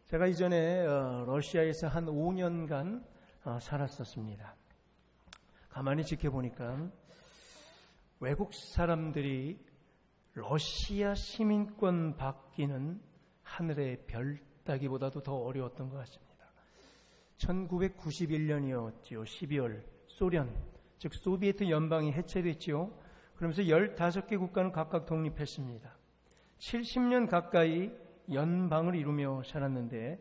제가 이전에 러시아에서 한 5년간 살았었습니다. 가만히 지켜보니까 외국 사람들이 러시아 시민권 받기는 하늘의 별 따기보다도 더 어려웠던 것 같습니다. 1991년이었죠. 12월 소련, 즉 소비에트 연방이 해체됐죠. 그러면서 15개 국가는 각각 독립했습니다. 70년 가까이 연방을 이루며 살았는데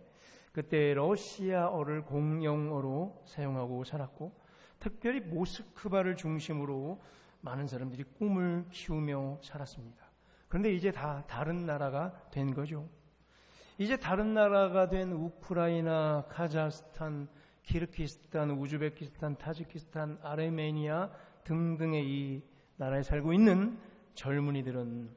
그때 러시아어를 공용어로 사용하고 살았고, 특별히 모스크바를 중심으로 많은 사람들이 꿈을 키우며 살았습니다. 그런데 이제 다 다른 나라가 된 거죠. 이제 다른 나라가 된 우크라이나, 카자흐스탄, 키르기스탄, 우즈베키스탄, 타지키스탄, 아르메니아 등등의 이 나라에 살고 있는 젊은이들은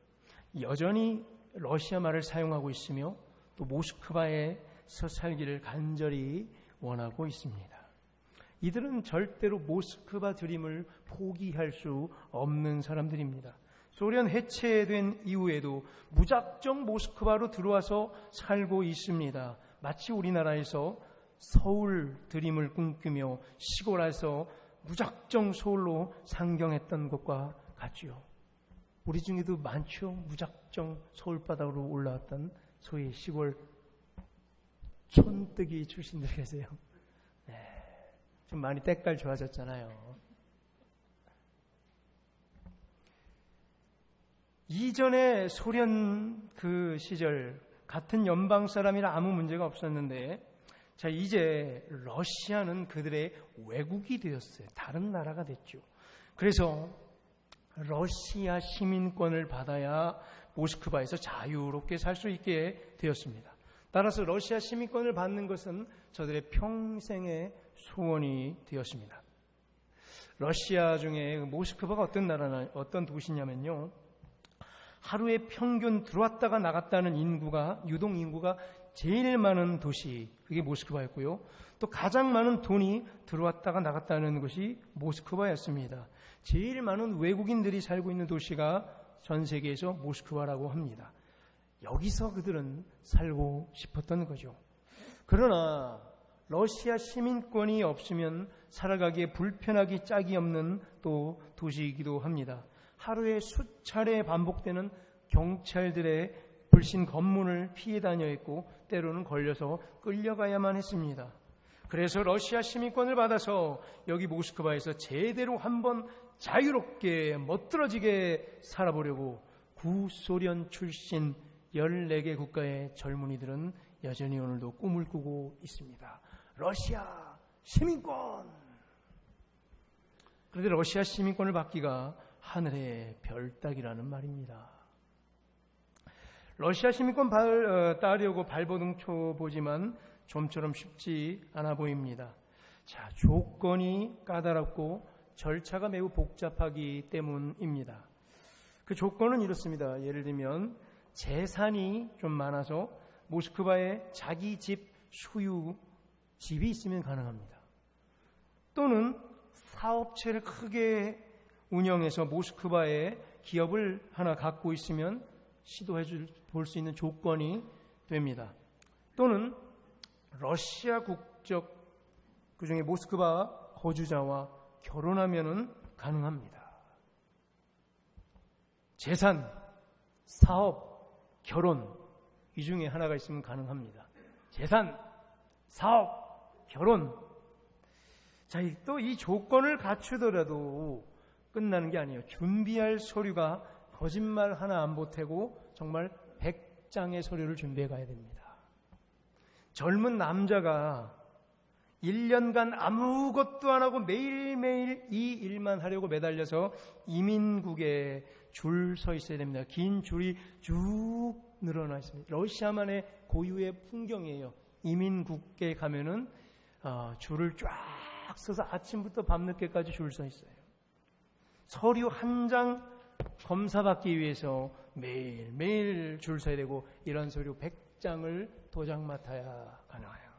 여전히 러시아 말을 사용하고 있으며 또 모스크바에서 살기를 간절히 원하고 있습니다. 이들은 절대로 모스크바 드림을 포기할 수 없는 사람들입니다. 소련 해체된 이후에도 무작정 모스크바로 들어와서 살고 있습니다. 마치 우리나라에서 서울 드림을 꿈꾸며 시골에서 무작정 서울로 상경했던 것과 같지요. 우리 중에도 많죠. 무작정 서울바닥으로 올라왔던 소위 시골 촌뜨기 출신들 계세요. 네, 좀 많이 때깔 좋아졌잖아요. 이전에 소련 그 시절 같은 연방 사람이라 아무 문제가 없었는데, 자, 이제 러시아는 그들의 외국이 되었어요. 다른 나라가 됐죠. 그래서 러시아 시민권을 받아야 모스크바에서 자유롭게 살 수 있게 되었습니다. 따라서 러시아 시민권을 받는 것은 저들의 평생의 소원이 되었습니다. 러시아 중에 모스크바가 어떤 나라나 어떤 도시냐면요, 하루에 평균 들어왔다가 나갔다는 인구가, 유동 인구가 제일 많은 도시, 그게 모스크바였고요. 또 가장 많은 돈이 들어왔다가 나갔다는 것이 모스크바였습니다. 제일 많은 외국인들이 살고 있는 도시가 전 세계에서 모스크바라고 합니다. 여기서 그들은 살고 싶었던 거죠. 그러나 러시아 시민권이 없으면 살아가기에 불편하기 짝이 없는 또 도시이기도 합니다. 하루에 수차례 반복되는 경찰들의 불신 검문을 피해 다녀 있고 때로는 걸려서 끌려가야만 했습니다. 그래서 러시아 시민권을 받아서 여기 모스크바에서 제대로 한번 자유롭게 멋들어지게 살아보려고 구소련 출신 14개 국가의 젊은이들은 여전히 오늘도 꿈을 꾸고 있습니다. 러시아 시민권! 그런데 러시아 시민권을 받기가 하늘의 별 따기라는 말입니다. 러시아 시민권 따려고 발버둥 쳐보지만 좀처럼 쉽지 않아 보입니다. 자, 조건이 까다롭고 절차가 매우 복잡하기 때문입니다. 그 조건은 이렇습니다. 예를 들면 재산이 좀 많아서 모스크바에 자기 집 소유 집이 있으면 가능합니다. 또는 사업체를 크게 운영해서 모스크바에 기업을 하나 갖고 있으면 시도해 볼 수 있는 조건이 됩니다. 또는 러시아 국적, 그중에 모스크바 거주자와 결혼하면은 가능합니다. 재산, 사업, 결혼, 이 중에 하나가 있으면 가능합니다. 재산, 사업, 결혼. 자, 또 이 조건을 갖추더라도 끝나는 게 아니에요. 준비할 서류가 거짓말 하나 안 보태고 정말 100장의 서류를 준비해 가야 됩니다. 젊은 남자가 1년간 아무것도 안 하고 매일매일 이 일만 하려고 매달려서 이민국에 줄 서 있어야 됩니다. 긴 줄이 쭉 늘어나 있습니다. 러시아만의 고유의 풍경이에요. 이민국에 가면은 줄을 쫙 서서 아침부터 밤늦게까지 줄 서 있어요. 서류 한 장 검사받기 위해서 매일매일 줄 서야 되고, 이런 서류 100장을 도장 맡아야 가능해요.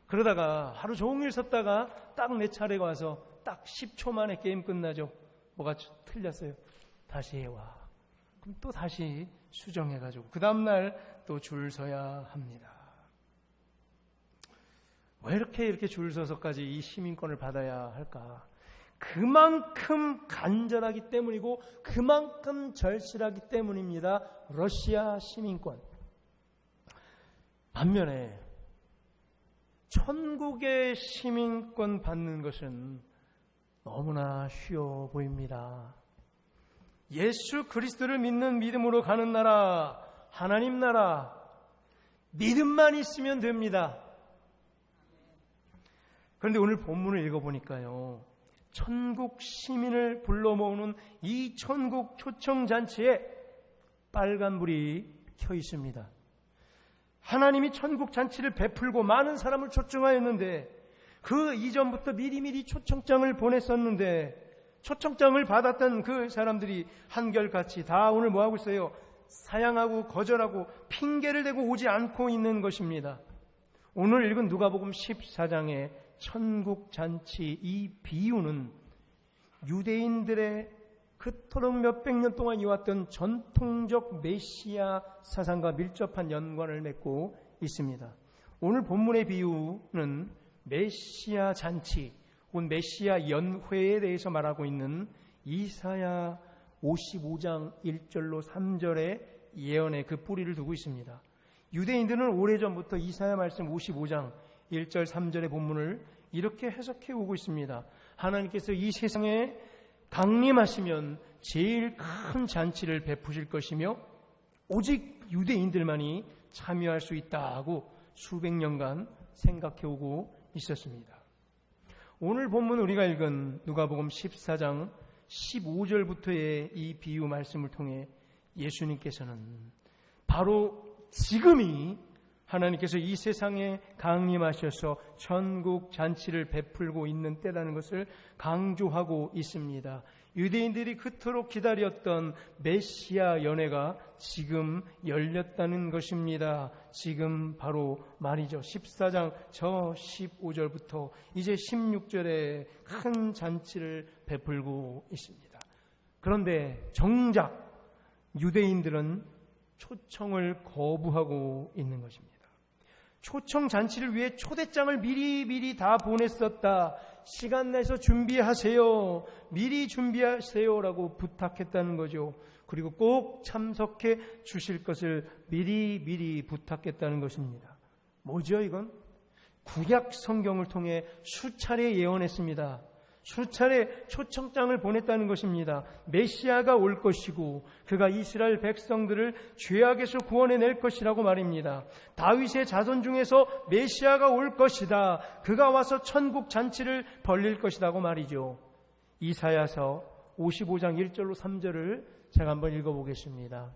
그러다가 하루 종일 섰다가 딱 내 차례가 와서 딱 10초 만에 게임 끝나죠. 뭐가 틀렸어요. 다시 해와. 그럼 또 다시 수정해가지고 그 다음날 또 줄 서야 합니다. 왜 이렇게 줄 서서까지 이 시민권을 받아야 할까? 그만큼 간절하기 때문이고 그만큼 절실하기 때문입니다. 러시아 시민권. 반면에 천국의 시민권 받는 것은 너무나 쉬워 보입니다. 예수 그리스도를 믿는 믿음으로 가는 나라, 하나님 나라, 믿음만 있으면 됩니다. 그런데 오늘 본문을 읽어보니까요, 천국 시민을 불러 모으는 이 천국 초청잔치에 빨간불이 켜 있습니다. 하나님이 천국 잔치를 베풀고 많은 사람을 초청하였는데 그 이전부터 미리미리 초청장을 보냈었는데 초청장을 받았던 그 사람들이 한결같이 다 오늘 뭐하고 있어요? 사양하고 거절하고 핑계를 대고 오지 않고 있는 것입니다. 오늘 읽은 누가복음 14장의 천국 잔치 이 비유는 유대인들의 그토록 몇백 년 동안 이어왔던 전통적 메시아 사상과 밀접한 연관을 맺고 있습니다. 오늘 본문의 비유는 메시아 잔치 혹은 메시아 연회에 대해서 말하고 있는 이사야 55장 1절로 3절의 예언의 그 뿌리를 두고 있습니다. 유대인들은 오래전부터 이사야 말씀 55장 1절 3절의 본문을 이렇게 해석해 오고 있습니다. 하나님께서 이 세상에 강림하시면 제일 큰 잔치를 베푸실 것이며 오직 유대인들만이 참여할 수 있다고 수백 년간 생각해 오고 있었습니다. 오늘 본문 우리가 읽은 누가복음 14장 15절부터의 이 비유 말씀을 통해 예수님께서는 바로 지금이 하나님께서 이 세상에 강림하셔서 천국 잔치를 베풀고 있는 때라는 것을 강조하고 있습니다. 유대인들이 그토록 기다렸던 메시아 연회가 지금 열렸다는 것입니다. 지금 바로 말이죠. 14장 저 15절부터 이제 16절에 큰 잔치를 베풀고 있습니다. 그런데 정작 유대인들은 초청을 거부하고 있는 것입니다. 초청 잔치를 위해 초대장을 미리 다 보냈었다. 시간 내서 준비하세요. 미리 준비하세요라고 부탁했다는 거죠. 그리고 꼭 참석해 주실 것을 미리 부탁했다는 것입니다. 뭐죠 이건? 구약 성경을 통해 수차례 예언했습니다. 수차례 초청장을 보냈다는 것입니다. 메시아가 올 것이고 그가 이스라엘 백성들을 죄악에서 구원해낼 것이라고 말입니다. 다윗의 자손 중에서 메시아가 올 것이다. 그가 와서 천국 잔치를 벌릴 것이라고 말이죠. 이사야서 55장 1절로 3절을 제가 한번 읽어보겠습니다.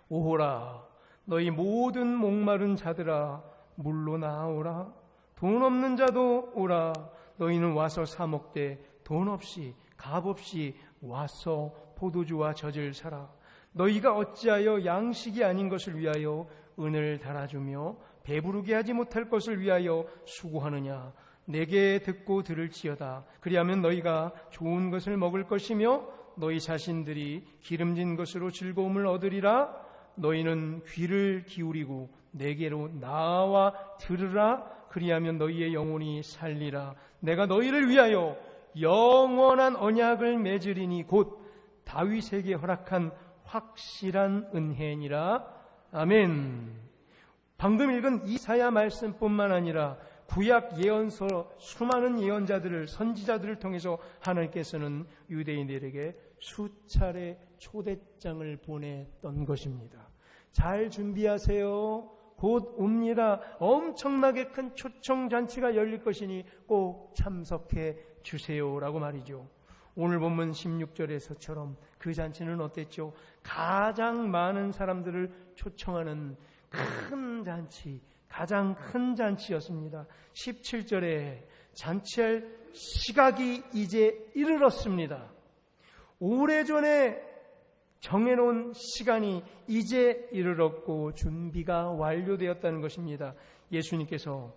오호라 너희 모든 목마른 자들아 물로 나오라. 돈 없는 자도 오라. 너희는 와서 사 먹되 돈 없이 값 없이 와서 포도주와 젖을 사라. 너희가 어찌하여 양식이 아닌 것을 위하여 은을 달아주며 배부르게 하지 못할 것을 위하여 수고하느냐. 내게 듣고 들을지어다. 그리하면 너희가 좋은 것을 먹을 것이며 너희 자신들이 기름진 것으로 즐거움을 얻으리라. 너희는 귀를 기울이고 내게로 나와 들으라. 그리하면 너희의 영혼이 살리라. 내가 너희를 위하여 영원한 언약을 맺으리니 곧 다윗에게 허락한 확실한 은혜니라. 아멘. 방금 읽은 이사야 말씀뿐만 아니라 구약 예언서 수많은 예언자들을 선지자들을 통해서 하나님께서는 유대인들에게 수차례 초대장을 보냈던 것입니다. 잘 준비하세요. 곧 옵니다. 엄청나게 큰 초청잔치가 열릴 것이니 꼭 참석해 주세요라고 말이죠. 오늘 본문 16절에서처럼 그 잔치는 어땠죠? 가장 많은 사람들을 초청하는 큰 잔치, 가장 큰 잔치였습니다. 17절에 잔치할 시각이 이제 이르렀습니다. 오래전에 정해놓은 시간이 이제 이르렀고 준비가 완료되었다는 것입니다. 예수님께서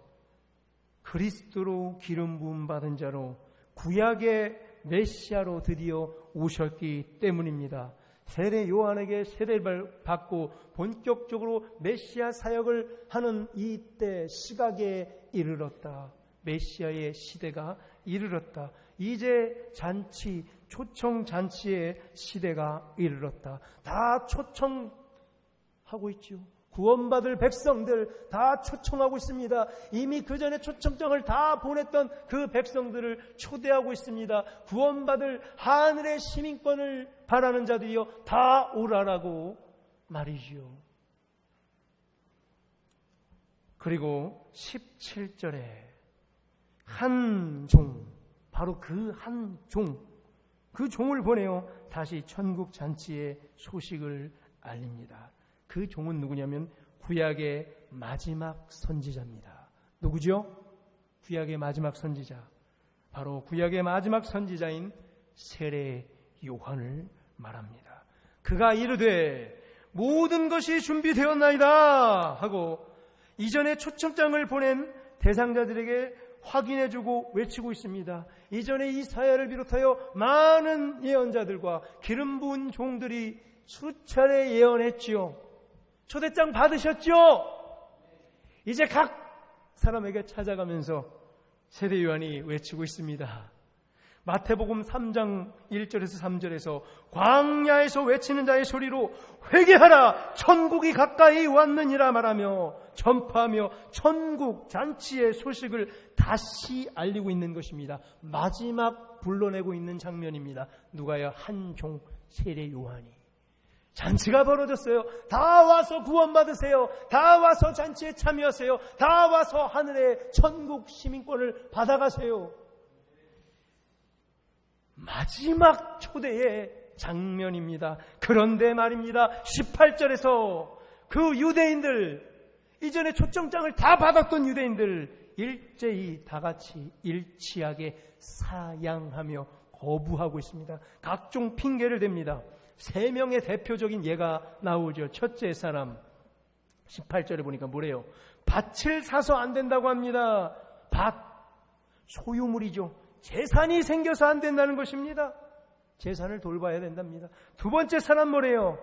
그리스도로 기름 부음 받은 자로 구약의 메시아로 드디어 오셨기 때문입니다. 세례 요한에게 세례를 받고 본격적으로 메시아 사역을 하는 이때 시각에 이르렀다. 메시아의 시대가 이르렀다. 이제 잔치, 초청 잔치의 시대가 이르렀다. 다 초청하고 있죠. 구원받을 백성들 다 초청하고 있습니다. 이미 그 전에 초청장을 다 보냈던 그 백성들을 초대하고 있습니다. 구원받을 하늘의 시민권을 바라는 자들이여 다 오라라고 말이지요. 그리고 17절에 한 종, 바로 그 한 종, 그 종을 보내어 다시 천국 잔치의 소식을 알립니다. 그 종은 누구냐면 구약의 마지막 선지자입니다. 누구죠? 구약의 마지막 선지자. 바로 구약의 마지막 선지자인 세례 요한을 말합니다. 그가 이르되 모든 것이 준비되었나이다 하고 이전에 초청장을 보낸 대상자들에게 확인해주고 외치고 있습니다. 이전에 이사야를 비롯하여 많은 예언자들과 기름 부은 종들이 수차례 예언했지요. 초대장 받으셨죠? 이제 각 사람에게 찾아가면서 세례 요한이 외치고 있습니다. 마태복음 3장 1절에서 3절에서 광야에서 외치는 자의 소리로 회개하라 천국이 가까이 왔느니라 말하며 전파하며 천국 잔치의 소식을 다시 알리고 있는 것입니다. 마지막 불러내고 있는 장면입니다. 누가요? 한 종 세례 요한이. 잔치가 벌어졌어요. 다 와서 구원받으세요. 다 와서 잔치에 참여하세요. 다 와서 하늘의 천국 시민권을 받아가세요. 마지막 초대의 장면입니다. 그런데 말입니다. 18절에서 그 유대인들, 이전에 초청장을 다 받았던 유대인들 일제히 다 같이 일치하게 사양하며 거부하고 있습니다. 각종 핑계를 댑니다. 3명의 대표적인 예가 나오죠. 첫째 사람 18절에 보니까 뭐래요? 밭을 사서 안 된다고 합니다. 밭, 소유물이죠. 재산이 생겨서 안 된다는 것입니다. 재산을 돌봐야 된답니다. 두 번째 사람 뭐래요?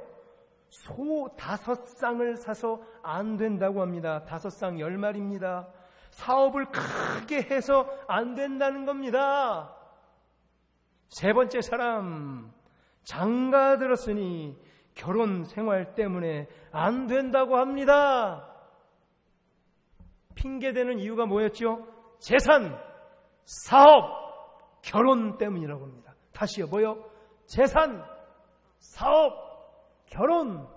소 5쌍을 사서 안 된다고 합니다. 5쌍 10마리입니다. 사업을 크게 해서 안 된다는 겁니다. 세 번째 사람, 장가 들었으니 결혼 생활 때문에 안 된다고 합니다. 핑계대는 이유가 뭐였죠? 재산, 사업, 결혼 때문이라고 합니다. 다시요, 뭐요? 재산, 사업, 결혼.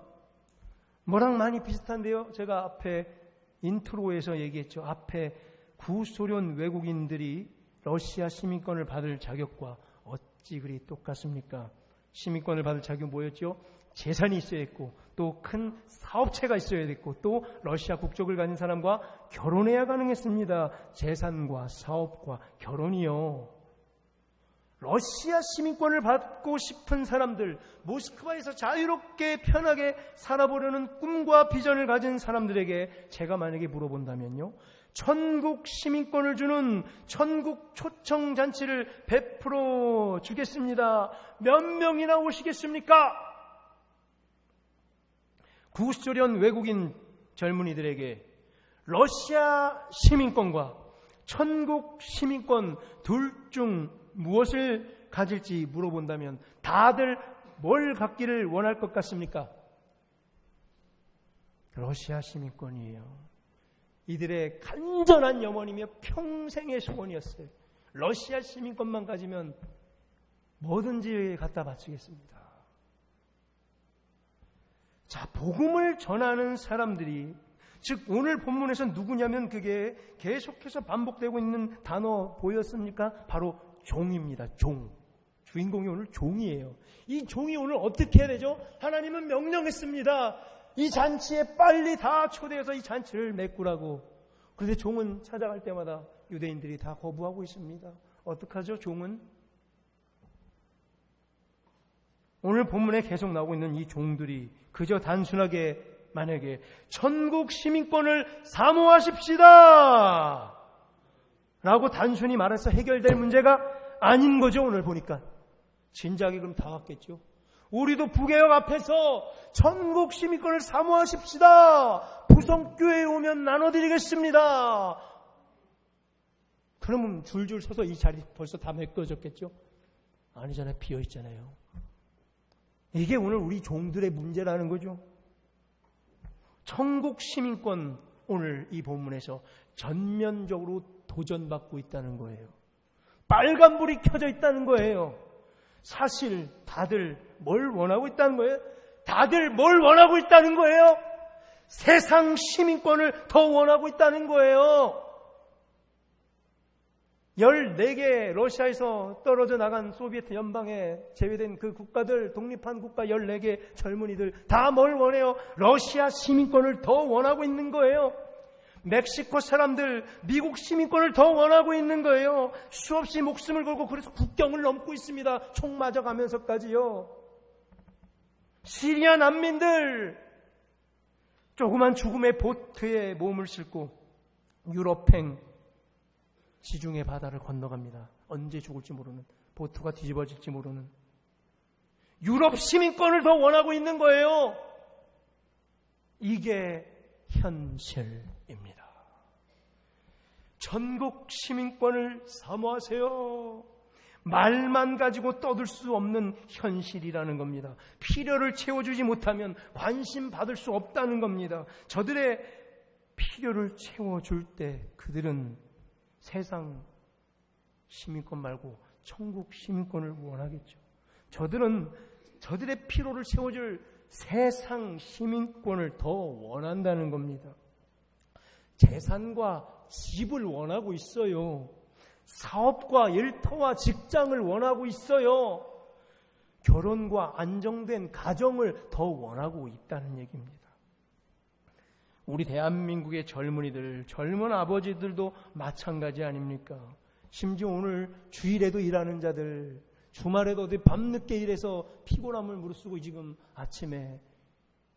뭐랑 많이 비슷한데요. 제가 앞에 인트로에서 얘기했죠. 앞에 구소련 외국인들이 러시아 시민권을 받을 자격과 어찌 그리 똑같습니까? 시민권을 받을 자격은 뭐였죠? 재산이 있어야 했고 또 큰 사업체가 있어야 됐고 또 러시아 국적을 가진 사람과 결혼해야 가능했습니다. 재산과 사업과 결혼이요. 러시아 시민권을 받고 싶은 사람들, 모스크바에서 자유롭게 편하게 살아보려는 꿈과 비전을 가진 사람들에게 제가 만약에 물어본다면요, 천국 시민권을 주는 천국 초청잔치를 베풀어 주겠습니다. 몇 명이나 오시겠습니까? 구소련 외국인 젊은이들에게 러시아 시민권과 천국 시민권 둘 중 무엇을 가질지 물어본다면 다들 뭘 갖기를 원할 것 같습니까? 러시아 시민권이에요. 이들의 간절한 염원이며 평생의 소원이었어요. 러시아 시민권만 가지면 뭐든지 갖다 바치겠습니다. 자, 복음을 전하는 사람들이, 즉 오늘 본문에서 누구냐면 그게 계속해서 반복되고 있는 단어 보였습니까? 바로 종입니다. 종. 주인공이 오늘 종이에요. 이 종이 오늘 어떻게 해야 되죠? 하나님은 명령했습니다. 이 잔치에 빨리 다 초대해서 이 잔치를 메꾸라고. 그런데 종은 찾아갈 때마다 유대인들이 다 거부하고 있습니다. 어떡하죠? 종은? 오늘 본문에 계속 나오고 있는 이 종들이 그저 단순하게 만약에 천국 시민권을 사모하십시다 라고 단순히 말해서 해결될 문제가 아닌 거죠. 오늘 보니까 진작에 그럼 다 왔겠죠. 우리도 부개혁 앞에서 전국 시민권을 사모하십시다. 부성교회에 오면 나눠드리겠습니다. 그러면 줄줄 서서 이 자리 벌써 다 메꿔졌겠죠? 아니잖아요. 비어있잖아요. 이게 오늘 우리 종들의 문제라는 거죠. 천국 시민권, 오늘 이 본문에서 전면적으로 도전받고 있다는 거예요. 빨간불이 켜져 있다는 거예요. 사실 다들 뭘 원하고 있다는 거예요? 다들 뭘 원하고 있다는 거예요? 세상 시민권을 더 원하고 있다는 거예요. 14개 러시아에서 떨어져 나간 소비에트 연방에 제외된 그 국가들, 독립한 국가 14개 젊은이들 다 뭘 원해요? 러시아 시민권을 더 원하고 있는 거예요. 멕시코 사람들 미국 시민권을 더 원하고 있는 거예요. 수없이 목숨을 걸고 그래서 국경을 넘고 있습니다. 총 맞아가면서까지요. 시리아 난민들 조그만 죽음의 보트에 몸을 싣고 유럽행 지중해 바다를 건너갑니다. 언제 죽을지 모르는, 보트가 뒤집어질지 모르는. 유럽 시민권을 더 원하고 있는 거예요. 이게 현실입니다. 전국 시민권을 사모하세요. 말만 가지고 떠들 수 없는 현실이라는 겁니다. 필요를 채워주지 못하면 관심 받을 수 없다는 겁니다. 저들의 필요를 채워줄 때 그들은 세상 시민권 말고 천국 시민권을 원하겠죠. 저들은 저들의 필요를 채워줄 세상 시민권을 더 원한다는 겁니다. 재산과 집을 원하고 있어요. 사업과 일터와 직장을 원하고 있어요. 결혼과 안정된 가정을 더 원하고 있다는 얘기입니다. 우리 대한민국의 젊은이들, 젊은 아버지들도 마찬가지 아닙니까? 심지어 오늘 주일에도 일하는 자들, 주말에도 어디 밤늦게 일해서 피곤함을 무릅쓰고 지금 아침에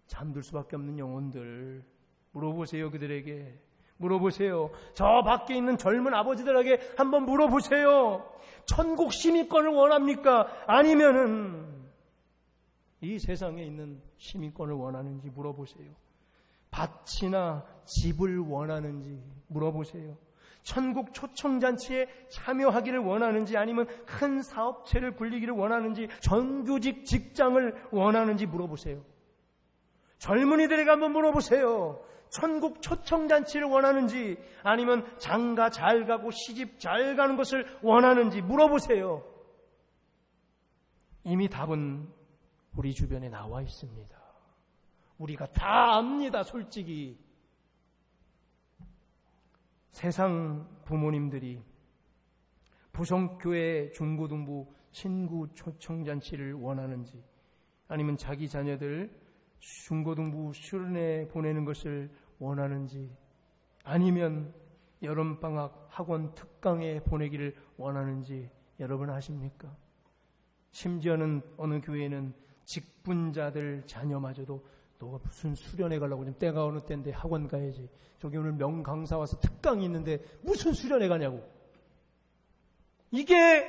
잠들 수밖에 없는 영혼들, 물어보세요. 그들에게 물어보세요. 저 밖에 있는 젊은 아버지들에게 한번 물어보세요. 천국 시민권을 원합니까? 아니면은 이 세상에 있는 시민권을 원하는지 물어보세요. 밭이나 집을 원하는지 물어보세요. 천국 초청잔치에 참여하기를 원하는지, 아니면 큰 사업체를 굴리기를 원하는지, 정규직 직장을 원하는지 물어보세요. 젊은이들에게 한번 물어보세요. 천국 초청잔치를 원하는지, 아니면 장가 잘 가고 시집 잘 가는 것을 원하는지 물어보세요. 이미 답은 우리 주변에 나와 있습니다. 우리가 다 압니다. 솔직히 세상 부모님들이 부성교회 중고등부 친구 초청잔치를 원하는지, 아니면 자기 자녀들 중고등부 수련회 보내는 것을 원하는지, 아니면 여름방학 학원 특강에 보내기를 원하는지 여러분 아십니까? 심지어는 어느 교회는 직분자들 자녀마저도 너가 무슨 수련회 가려고, 지금 때가 어느 때인데 학원 가야지. 저기 오늘 명강사 와서 특강이 있는데 무슨 수련회 가냐고. 이게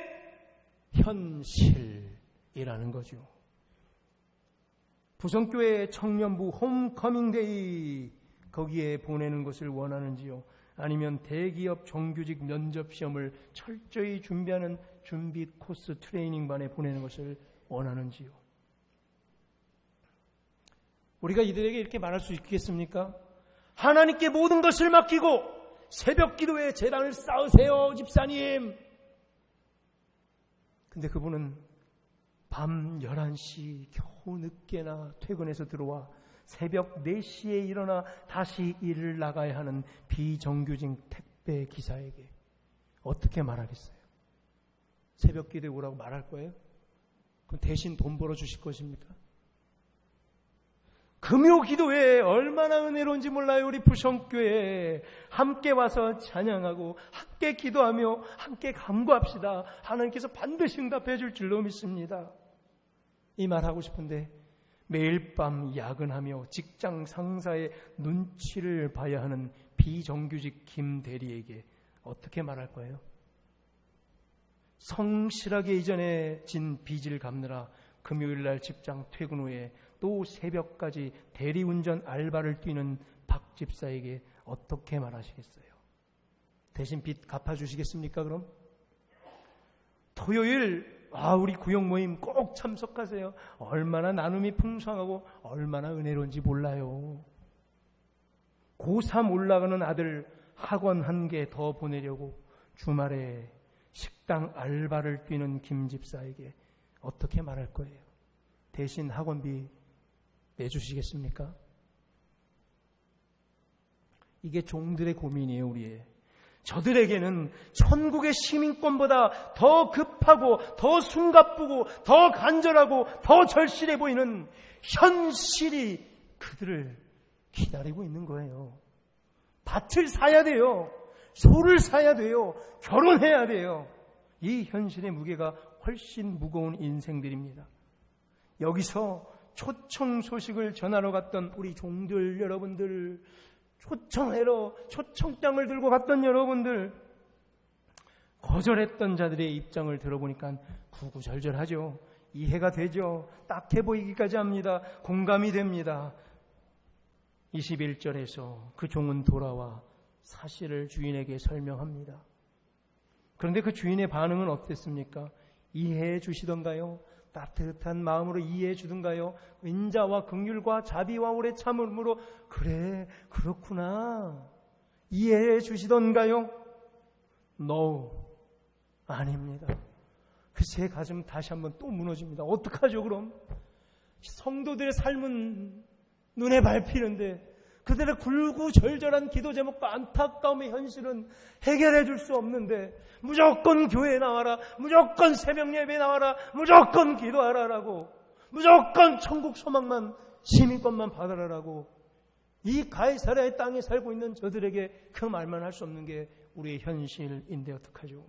현실이라는 거죠. 부성교회 청년부 홈커밍데이 거기에 보내는 것을 원하는지요? 아니면 대기업 정규직 면접시험을 철저히 준비하는 준비 코스 트레이닝반에 보내는 것을 원하는지요? 우리가 이들에게 이렇게 말할 수 있겠습니까? 하나님께 모든 것을 맡기고 새벽 기도에 제단을 쌓으세요, 집사님. 근데 그분은 밤 11시 겨우 늦게나 퇴근해서 들어와 새벽 4시에 일어나 다시 일을 나가야 하는 비정규직 택배 기사에게 어떻게 말하겠어요? 새벽 기도에 오라고 말할 거예요? 그럼 대신 돈 벌어주실 것입니까? 금요 기도회 얼마나 은혜로운지 몰라요. 우리 부성교회에 함께 와서 찬양하고 함께 기도하며 함께 간구합시다. 하나님께서 반드시 응답해 줄 줄로 믿습니다. 이 말 하고 싶은데 매일 밤 야근하며 직장 상사의 눈치를 봐야 하는 비정규직 김 대리에게 어떻게 말할 거예요? 성실하게 이전에 진 빚을 갚느라 금요일날 직장 퇴근 후에 또 새벽까지 대리운전 알바를 뛰는 박 집사에게 어떻게 말하시겠어요? 대신 빚 갚아주시겠습니까 그럼? 토요일 우리 구역 모임 꼭 참석하세요. 얼마나 나눔이 풍성하고 얼마나 은혜로운지 몰라요. 고3 올라가는 아들 학원 한 개 더 보내려고 주말에 식당 알바를 뛰는 김 집사에게 어떻게 말할 거예요? 대신 학원비 내주시겠습니까? 이게 종들의 고민이에요, 우리의. 저들에게는 천국의 시민권보다 더 급하고 더 숨가쁘고 더 간절하고 더 절실해 보이는 현실이 그들을 기다리고 있는 거예요. 밭을 사야 돼요. 소를 사야 돼요. 결혼해야 돼요. 이 현실의 무게가 훨씬 무거운 인생들입니다. 여기서 초청 소식을 전하러 갔던 우리 종들 여러분들, 초청하러 초청장을 들고 갔던 여러분들, 거절했던 자들의 입장을 들어보니까 구구절절하죠. 이해가 되죠. 딱해 보이기까지 합니다. 공감이 됩니다. 21절에서 그 종은 돌아와 사실을 주인에게 설명합니다. 그런데 그 주인의 반응은 어땠습니까? 이해해 주시던가요? 따뜻한 마음으로 이해해 주던가요? 인자와 긍휼과 자비와 오래 참음으로 그래 그렇구나 이해해 주시던가요? No, 아닙니다. 그 제 가슴 다시 한번 또 무너집니다. 어떡하죠 그럼? 성도들의 삶은 눈에 밟히는데 그들의 굴구절절한 기도 제목과 안타까움의 현실은 해결해 줄 수 없는데 무조건 교회에 나와라, 무조건 새벽 예배에 나와라, 무조건 기도하라라고, 무조건 천국 소망만 시민권만 받아라라고 이 가이사랴의 땅에 살고 있는 저들에게 그 말만 할 수 없는 게 우리의 현실인데 어떡하죠?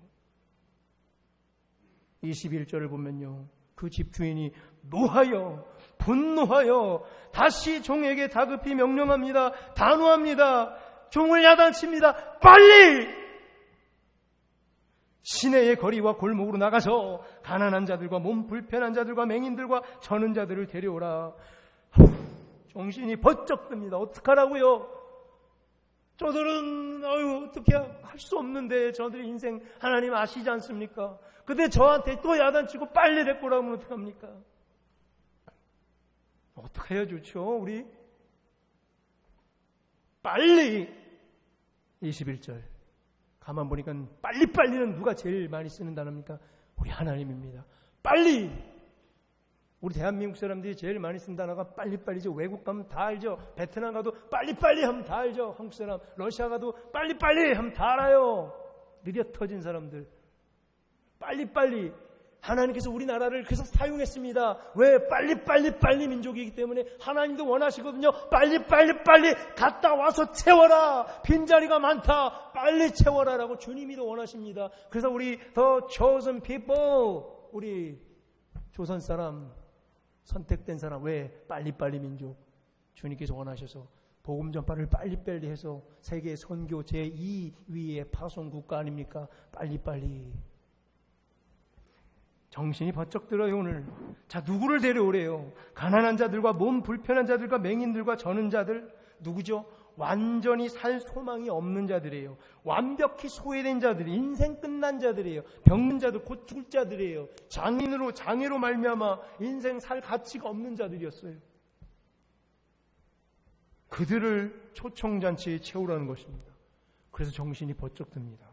21절을 보면요, 그 집주인이 노하여 분노하여 다시 종에게 다급히 명령합니다. 단호합니다. 종을 야단칩니다. 빨리 시내의 거리와 골목으로 나가서 가난한 자들과 몸 불편한 자들과 맹인들과 저는 자들을 데려오라. 정신이 번쩍 듭니다. 어떡하라고요? 저들은 어떻게 할 수 없는데 저들의 인생 하나님 아시지 않습니까? 근데 저한테 또 야단치고 빨리 데리고 오라면 어떡합니까? 어떻게 해야 좋죠? 우리 빨리 21절 가만 보니까 빨리빨리는 누가 제일 많이 쓰는 단어입니까? 우리 하나님입니다. 빨리! 우리 대한민국 사람들이 제일 많이 쓴 단어가 빨리빨리죠. 외국 가면 다 알죠. 베트남 가도 빨리빨리 하면 다 알죠. 한국 사람, 러시아 가도 빨리빨리 하면 다 알아요. 느려 터진 사람들. 빨리빨리. 하나님께서 우리나라를 그래서 사용했습니다. 왜? 빨리 민족이기 때문에 하나님도 원하시거든요. 빨리 갔다 와서 채워라. 빈자리가 많다. 빨리 채워라라고 주님이 더 원하십니다. 그래서 우리 The chosen people, 우리 조선 사람, 선택된 사람, 왜? 빨리 민족. 주님께서 원하셔서 복음 전파를 빨리 해서 세계 선교 제2위의 파송 국가 아닙니까? 빨리. 정신이 번쩍 들어요 오늘. 자, 누구를 데려오래요? 가난한 자들과 몸 불편한 자들과 맹인들과 저는 자들. 누구죠? 완전히 살 소망이 없는 자들이에요. 완벽히 소외된 자들, 인생 끝난 자들이에요. 병든 자들, 곧 죽을 자들이에요. 장애로 말미암아 인생 살 가치가 없는 자들이었어요. 그들을 초청잔치에 채우라는 것입니다. 그래서 정신이 번쩍 듭니다.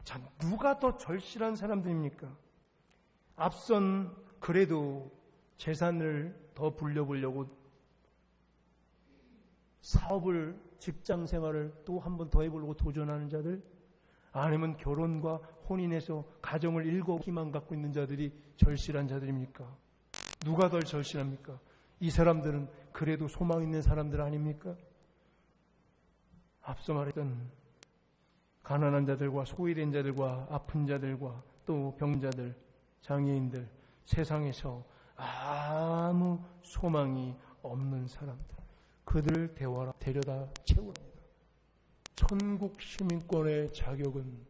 자, 누가 더 절실한 사람들입니까? 앞선 그래도 재산을 더 불려보려고 사업을, 직장 생활을 또 한 번 더 해보려고 도전하는 자들, 아니면 결혼과 혼인해서 가정을 일곱 희망 갖고 있는 자들이 절실한 자들입니까? 누가 더 절실합니까? 이 사람들은 그래도 소망 있는 사람들 아닙니까? 앞서 말했던 가난한 자들과 소외된 자들과 아픈 자들과 또 병자들, 장애인들, 세상에서 아무 소망이 없는 사람들, 그들을 데려다 채웁니다. 천국 시민권의 자격은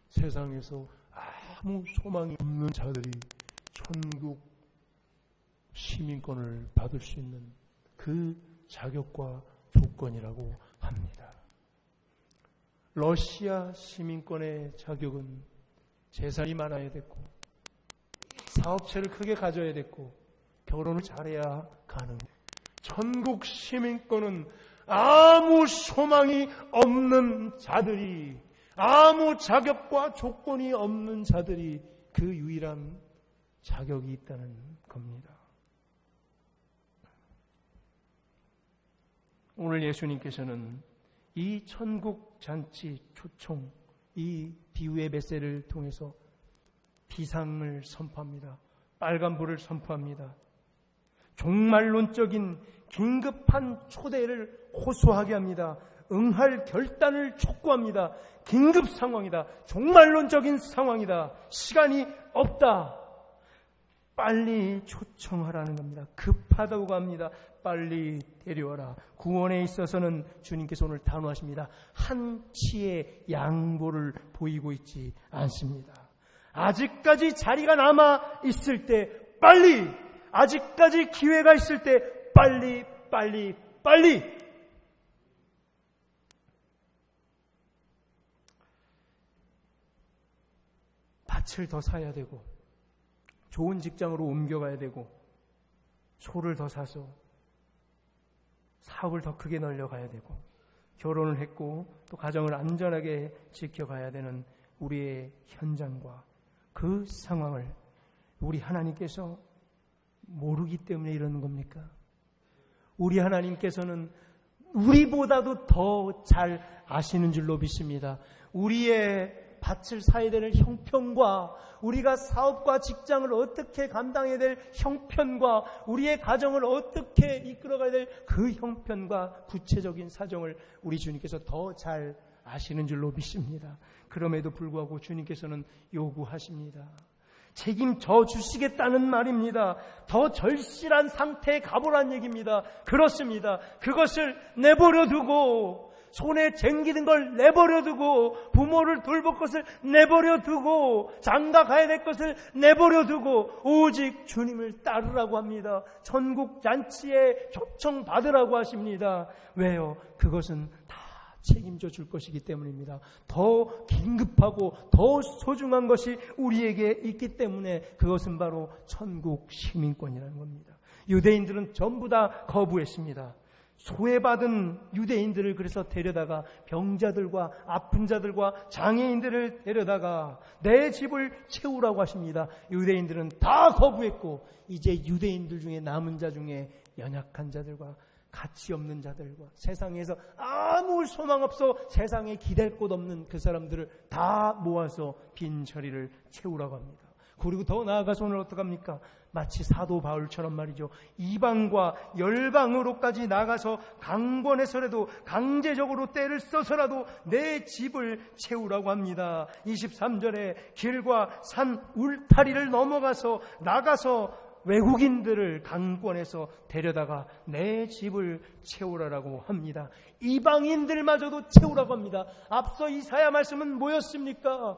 세상에서 아무 소망이 없는 자들이 천국 시민권을 받을 수 있는 그 자격과 조건이라고 합니다. 러시아 시민권의 자격은 재산이 많아야 됐고 사업체를 크게 가져야 됐고 결혼을 잘해야 가능해요. 전국 시민권은 아무 소망이 없는 자들이, 아무 자격과 조건이 없는 자들이 그 유일한 자격이 있다는 겁니다. 오늘 예수님께서는 이 천국 잔치 초청, 이 비유의 메시지를 통해서 비상을 선포합니다. 빨간불을 선포합니다. 종말론적인 긴급한 초대를 호소하게 합니다. 응할 결단을 촉구합니다. 긴급 상황이다. 종말론적인 상황이다. 시간이 없다. 빨리 초청하라는 겁니다. 급하다고 합니다. 빨리 데려와라. 구원에 있어서는 주님께서 오늘 단호하십니다. 한치의 양보를 보이고 있지 않습니다. 아직까지 자리가 남아 있을 때 빨리, 아직까지 기회가 있을 때 빨리. 밭을 더 사야 되고 좋은 직장으로 옮겨가야 되고 소를 더 사서 사업을 더 크게 늘려가야 되고 결혼을 했고 또 가정을 안전하게 지켜가야 되는 우리의 현장과 그 상황을 우리 하나님께서 모르기 때문에 이러는 겁니까? 우리 하나님께서는 우리보다도 더 잘 아시는 줄로 믿습니다. 우리의 밭을 사야 되는 형편과 우리가 사업과 직장을 어떻게 감당해야 될 형편과 우리의 가정을 어떻게 이끌어가야 될 그 형편과 구체적인 사정을 우리 주님께서 더 잘 아시는 줄로 믿습니다. 그럼에도 불구하고 주님께서는 요구하십니다. 책임져 주시겠다는 말입니다. 더 절실한 상태에 가보란 얘기입니다. 그렇습니다. 그것을 내버려 두고 손에 쟁기는 걸 내버려 두고 부모를 돌볼 것을 내버려 두고 장가 가야 될 것을 내버려 두고 오직 주님을 따르라고 합니다. 천국 잔치에 초청받으라고 하십니다. 왜요? 그것은 다 책임져 줄 것이기 때문입니다. 더 긴급하고 더 소중한 것이 우리에게 있기 때문에 그것은 바로 천국 시민권이라는 겁니다. 유대인들은 전부 다 거부했습니다. 소외받은 유대인들을 그래서 데려다가 병자들과 아픈 자들과 장애인들을 데려다가 내 집을 채우라고 하십니다. 유대인들은 다 거부했고 이제 유대인들 중에 남은 자 중에 연약한 자들과 가치 없는 자들과 세상에서 아무 소망 없어 세상에 기댈 곳 없는 그 사람들을 다 모아서 빈자리를 채우라고 합니다. 그리고 더 나아가서 오늘 어떡합니까? 마치 사도 바울처럼 말이죠. 이방과 열방으로까지 나가서 강권해서라도 강제적으로 때를 써서라도 내 집을 채우라고 합니다. 23절에 길과 산 울타리를 넘어가서 나가서 외국인들을 강권해서 데려다가 내 집을 채우라고 합니다. 이방인들마저도 채우라고 합니다. 앞서 이사야 말씀은 뭐였습니까?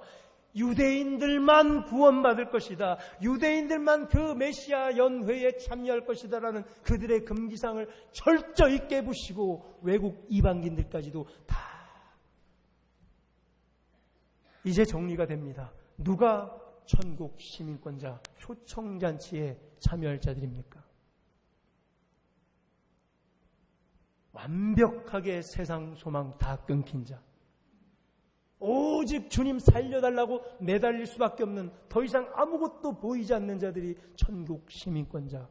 유대인들만 구원받을 것이다. 유대인들만 그 메시아 연회에 참여할 것이다라는 그들의 금기상을 철저히 깨부시고 외국 이방인들까지도 다 이제 정리가 됩니다. 누가 천국 시민권자 초청잔치에 참여할 자들입니까? 완벽하게 세상 소망 다 끊긴 자, 오직 주님 살려달라고 매달릴 수밖에 없는 더 이상 아무것도 보이지 않는 자들이 천국 시민권자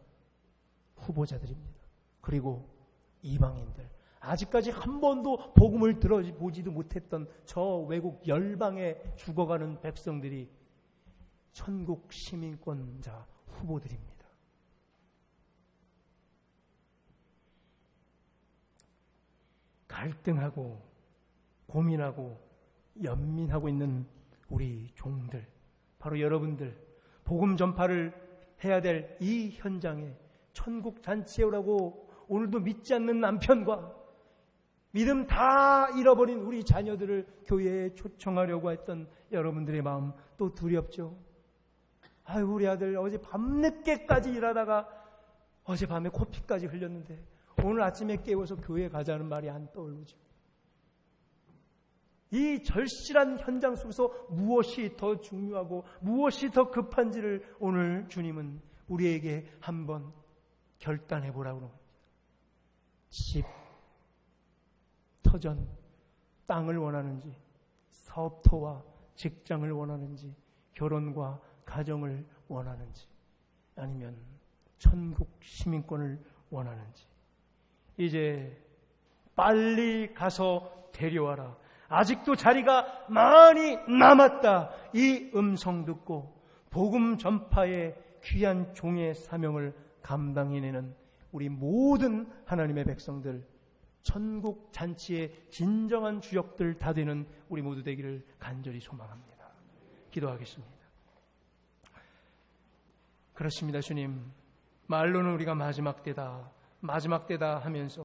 후보자들입니다. 그리고 이방인들, 아직까지 한 번도 복음을 들어보지도 못했던 저 외국 열방에 죽어가는 백성들이 천국 시민권자 후보들입니다. 갈등하고 고민하고 연민하고 있는 우리 종들, 바로 여러분들, 복음 전파를 해야 될 이 현장에 천국 잔치에 오라고 오늘도 믿지 않는 남편과 믿음 다 잃어버린 우리 자녀들을 교회에 초청하려고 했던 여러분들의 마음 또 두렵죠? 아유, 우리 아들 어제 밤늦게까지 일하다가 어젯밤에 코피까지 흘렸는데 오늘 아침에 깨워서 교회 가자는 말이 안 떠오르죠. 이 절실한 현장 속에서 무엇이 더 중요하고 무엇이 더 급한지를 오늘 주님은 우리에게 한번 결단해 보라고 합니다. 집, 터전, 땅을 원하는지, 사업터와 직장을 원하는지, 결혼과 가정을 원하는지, 아니면 천국 시민권을 원하는지. 이제 빨리 가서 데려와라. 아직도 자리가 많이 남았다. 이 음성 듣고 복음 전파의 귀한 종의 사명을 감당해내는 우리 모든 하나님의 백성들, 천국 잔치의 진정한 주역들 다 되는 우리 모두 되기를 간절히 소망합니다. 기도하겠습니다. 그렇습니다, 주님. 말로는 우리가 마지막 때다 하면서